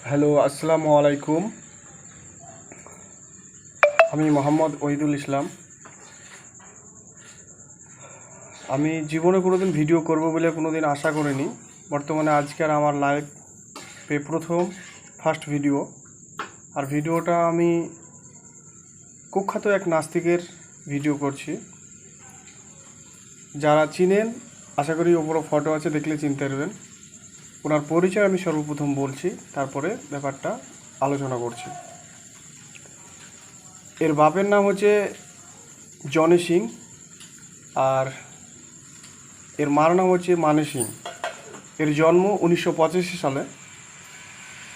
Hello, আসসালামু আলাইকুম। আমি মোহাম্মদ ওহিদুল ইসলাম। আমি জীবনে কোনোদিন ভিডিও করব বলে কোনোদিন আশা করিনি। বর্তমানে আজকের আমার লাইফে ফার্স্ট ভিডিও। আর ভিডিওটা আমি কুখ্যাত এক নাস্তিকের ভিডিও করছি। যারা চিনেন আশা করি ওপরে ফটো আছে, দেখলে চিনতে পারবেন। ওনার পরিচয় আমি সর্বপ্রথম বলছি, তারপরে ব্যাপারটা আলোচনা করছি। এর বাপের নাম হচ্ছে জনি সিং, আর এর মার নাম হচ্ছে মানি সিং। এর জন্ম 1985 সালে।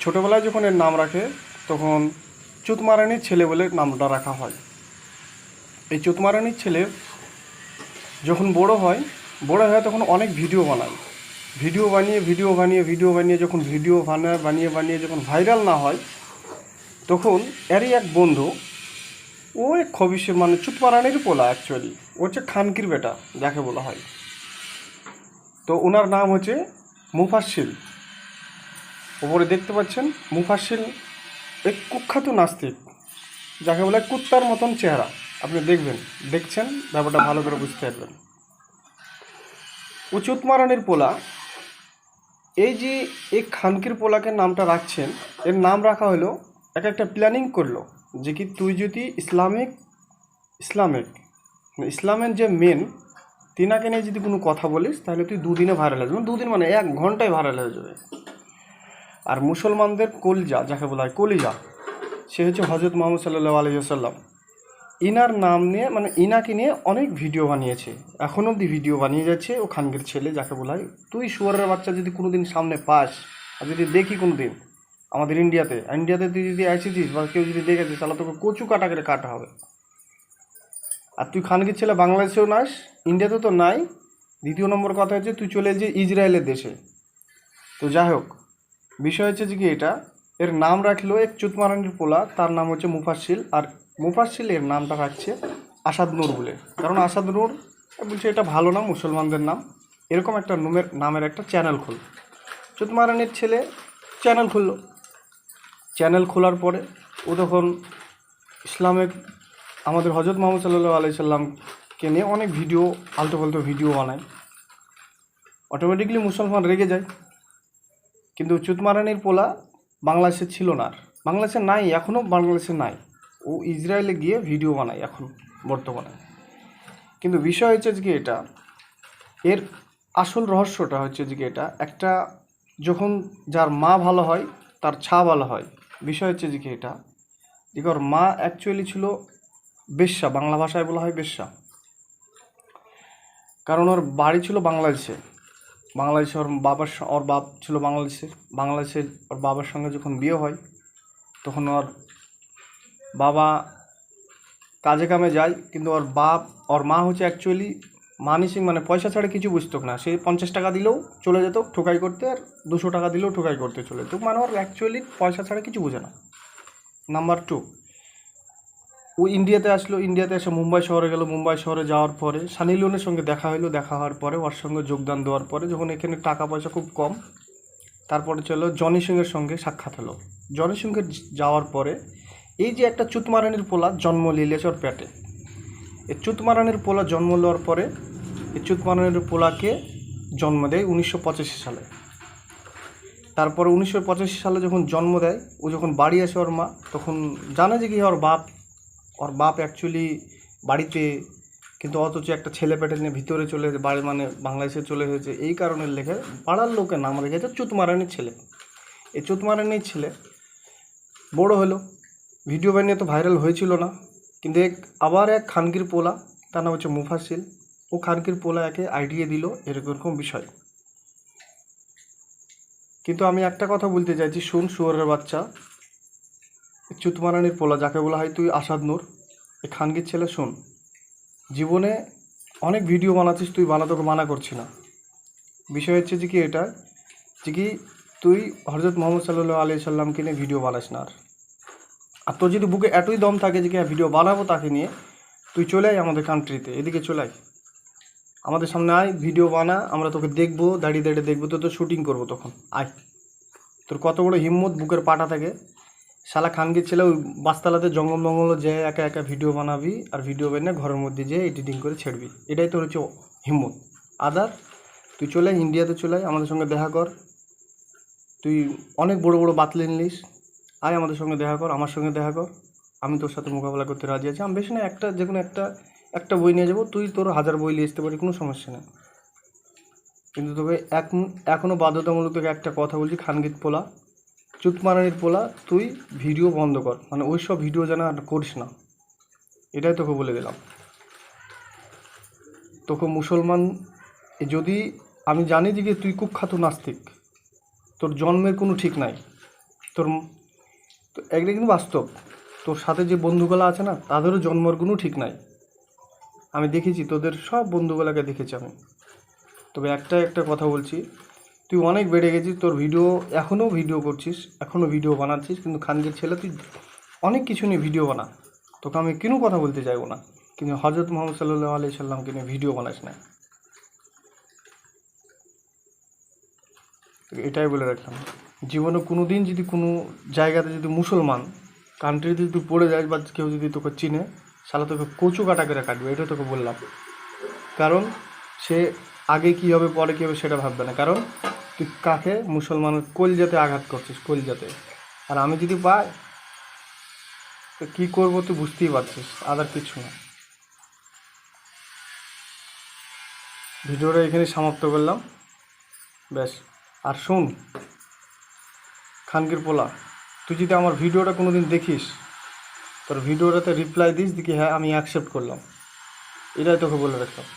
ছোটোবেলায় যখন এর নাম রাখে তখন চুতমারানির ছেলে বলে নামটা রাখা হয়। এই চুতমারানির ছেলে যখন বড় হয় তখন অনেক ভিডিও বানায়। ভিডিও বানিয়ে যখন ভিডিও বানিয়ে যখন ভাইরাল না হয়, তখন এরই এক বন্ধু, ও এক খবিসের মানে চুতমারানির পোলা, অ্যাকচুয়ালি ও হচ্ছে খানকির বেটা যাকে বলা হয়। তো ওনার নাম হচ্ছে মুফাসসিল। ওপরে দেখতে পাচ্ছেন মুফাসসিল এক কুখ্যাত নাস্তিক, যাকে বলে কুত্তার মতন চেহারা। আপনি দেখছেন ব্যাপারটা ভালো করে বুঝতে পারবেন। ও চুতমারানির পোলা। এই যে এই খানকির পোলাকে নামটা রাখছেন, এর নাম রাখা হলো একটা প্ল্যানিং করলো যে কি তুই যদি ইসলামের যে মেন তিনাকে নিয়ে যদি কোনো কথা বলিস তাহলে তুই দুদিনে ভাইরাল হয়ে যাবে। দুদিন মানে 1 ঘন্টায় ভাইরাল হয়ে যাবে। আর মুসলমানদের কলিজা যাকে বলা হয় কলিজা, সে হচ্ছে হজরত মুহাম্মদ সাল্লাল্লাহু আলাইহি ওয়াসাল্লাম। ইনার নাম নিয়ে মানে ইনাকে নিয়ে অনেক ভিডিও বানিয়েছে, এখন অবধি ভিডিও বানিয়ে যাচ্ছে। ও খানগির ছেলে যাকে বলা হয়। তুই শুয়ারের বাচ্চা যদি কোনো দিন সামনে পাস আর যদি দেখি কোনো দিন আমাদের ইন্ডিয়াতে তুই যদি আসিছিস বা কেউ যদি দেখেছিস, তাহলে তোকে কচু কাটা করে কাটা হবে। আর তুই খানগির ছেলে বাংলাদেশেও নাস, ইন্ডিয়াতে তো নাই। দ্বিতীয় নম্বর কথা হচ্ছে তুই চলে যে ইসরায়েলের দেশে। তো যাই হোক, বিষয় হচ্ছে যে কি এটা এর নাম রাখলো এক চুতমারানির পোলা, তার নাম হচ্ছে মুফাসসিল। আর মুফাসসিল এর নামটা রাখছে আসাদ নূর বলে, কারণ আসাদ নূর বলছে এটা ভালো নাম, মুসলমানদের নাম। এরকম একটা নামের একটা চ্যানেল খুল। চুতমারানির ছেলে চ্যানেল খোলার পরে ও তখন ইসলামের আমাদের হজরত মুহাম্মদ সাল্লাল্লাহু আলাইহি সাল্লামকে নিয়ে অনেক ভিডিও আলতু ফালতু ভিডিও বানায়। অটোমেটিকলি মুসলমান রেগে যায়। কিন্তু চুতমারানির পোলা বাংলাদেশে ছিল না, আর বাংলাদেশে নাই, এখনও বাংলাদেশে নাই। ও ইসরায়েলে গিয়ে ভিডিও বানায় এখন বর্তমানে। কিন্তু বিষয় হচ্ছে যে এটা এর আসল রহস্যটা হচ্ছে যে এটা একটা যখন যার মা ভালো হয় তার ছা ভালো হয়। বিষয় হচ্ছে যে এটা যে ওর মা অ্যাকচুয়ালি ছিল বেশ্যা, বাংলা ভাষায় বলা হয় বেশ্যা। কারণ ওর বাড়ি ছিল বাংলাদেশে। ওর বাপ ছিল বাংলাদেশের ওর বাবার সঙ্গে যখন বিয়ে হয় তখন ওর বাবা কাজে কামে যায়, কিন্তু ওর মা হচ্ছে অ্যাকচুয়ালি মানি সিং, মানে পয়সা ছাড়া কিছু বুঝতো না। সে 50 টাকা দিলেও চলে যেত ঠোকাই করতে, আর 200 টাকা দিলেও ঠোকাই করতে চলে যেত। মানে ওর অ্যাকচুয়ালি পয়সা ছাড়া কিছু বোঝে না। নাম্বার 2, ও ইন্ডিয়াতে এসে মুম্বাই শহরে গেল। মুম্বাই শহরে যাওয়ার পরে সানি লিওনের সঙ্গে দেখা হওয়ার পরে ওর সঙ্গে যোগদান দেওয়ার পরে যখন এখানে টাকা পয়সা খুব কম, তারপরে চলো জনি সিংয়ের সঙ্গে সাক্ষাৎ হলো। জনি সিংয়ের যাওয়ার পরে এই যে একটা চুতমারানির পোলা জন্ম নিয়েছে ওর পেটে। এই চুতমারানির পোলা জন্ম নেওয়ার পরে এই চুতমারানির পোলাকে জন্ম দেয় 1985 সালে। তারপরে 1985 সালে যখন জন্ম দেয়, ও যখন বাড়ি আসে ওর মা তখন জানে যে কি ওর বাপ অ্যাকচুয়ালি বাড়িতে, কিন্তু অথচ একটা ছেলে পেটে নিয়ে ভিতরে চলে বাড়ি মানে বাংলাদেশে চলে এসেছে। এই কারণে লেখে পাড়ার লোকের নাম রেখেছে চুতমারানির ছেলে। এই চুতমারানির ছেলে বড় হলো, ভিডিও বানিয়ে তো ভাইরাল হয়েছিল না, কিন্তু আবার এক খানকির পোলা, তার নাম হচ্ছে মুফাসসিল। ও খানকির পোলা একে আইডিয়া দিল এরকম বিষয়। কিন্তু আমি একটা কথা বলতে চাইছি, শুন শুয়োরের বাচ্চা, চুতমারানির পোলা যাকে বলা হয় তুই আসাদ নূর, এই খানকির ছেলে, শোন, জীবনে অনেক ভিডিও বানাচ্ছিস, তুই তোকে মানা করছি না। বিষয় হচ্ছে যে কি এটা যে কি তুই হযরত মুহাম্মদ সাল্লাল্লাহু আলাইহি সাল্লামকে নিয়ে ভিডিও বানাস না। আর তোর যদি বুকে এতই দম থাকে যে কি ভিডিও বানাবো তাকে নিয়ে, তুই চলে আয় আমাদের কান্ট্রিতে, এদিকে চলে আয়, আমাদের সামনে আয়, ভিডিও বানা, আমরা তোকে দেখবো, দাঁড়িয়ে দেখবো, তো শুটিং করবো, তখন আয়। তোর কত বড় হিম্মত বুকের পাটা থেকে শালা খানগির ছেলে ওই বাসতলাতে জঙ্গল যে একা একা ভিডিও বানাবি আর ভিডিও বানিয়ে ঘরের মধ্যে যেয়ে এডিটিং করে ছেড়বি, এটাই তোর হচ্ছে হিম্মত। আদার তুই চলে আয় ইন্ডিয়াতে, চলে আয় আমাদের সঙ্গে দেখা কর। তুই অনেক বড় বড় বাতলে নিলিস, আয় আমাদের সঙ্গে দেখা কর, আমার সঙ্গে দেখা কর, আমি তোর সাথে মোকাবেলা করতে রাজি আছি। আমি বেশি না একটা যে কোনো একটা বই নিয়ে যাবো, তুই তোর 1000 বই নিয়ে আসতে পারি, কোনো সমস্যা নেই। কিন্তু তোকে এখনও বাধ্যতামূলক তোকে একটা কথা বলছি, খানগিত পোলা, চুতমারানির পোলা, তুই ভিডিও বন্ধ কর, মানে ওই সব ভিডিও যেন আর করিস না, এটাই তোকে বলে দিলাম। তোকে মুসলমান, যদি আমি জানি যে তুই কুখ্যাত নাস্তিক, তোর জন্মের কোনো ঠিক নাই, তোর একটা কিন্তু বাস্তব, তোর সাথে যে বন্ধুগুলো আছে না তাদেরও জন্মের কোনো ঠিক নাই। আমি দেখেছি তোদের সব বন্ধুগুলোকে দেখেছি আমি। তবে একটা কথা বলছি, তুই অনেক বেড়ে গেছিস, তোর ভিডিও এখনও ভিডিও করছিস, এখনও ভিডিও বানাচ্ছিস, কিন্তু খানগির ছেলে তুই অনেক কিছু নিয়ে ভিডিও বানা, তোকে আমি কোনো কথা বলতে চাইবো না, কিন্তু হজরত মোহাম্মদ সাল্লাল্লাহু আলাইহি সাল্লামকে নিয়ে ভিডিও বানাস না, এটাই বলে রাখলাম। জীবনে কোনো দিন যদি কোনো জায়গাতে যদি মুসলমান কান্ট্রিতে যদি পড়ে যায় বা কেউ যদি তোকে চিনে, শালা তোকে কচু কাটা করে কাটবে, এটা তোকে বললাম। কারণ সে আগে কী হবে পরে কী হবে সেটা ভাববে না, কারণ তুই কাকে মুসলমানের কলজাতে আঘাত করছিস, কলজাতে। আর আমি যদি পাই তো কী করবো তুই বুঝতেই পারছিস, আদার কিছু না। ভিডিওটা এখানে সমাপ্ত করলাম, ব্যাস। আর শোন খানগির পোলা, তুই যদি আমার ভিডিওটা কোনো দিন দেখিস, তোর ভিডিওটাতে রিপ্লাই দিস দেখি হ্যাঁ আমি অ্যাকসেপ্ট করলাম, এটাই তোকে বলে রাখলাম।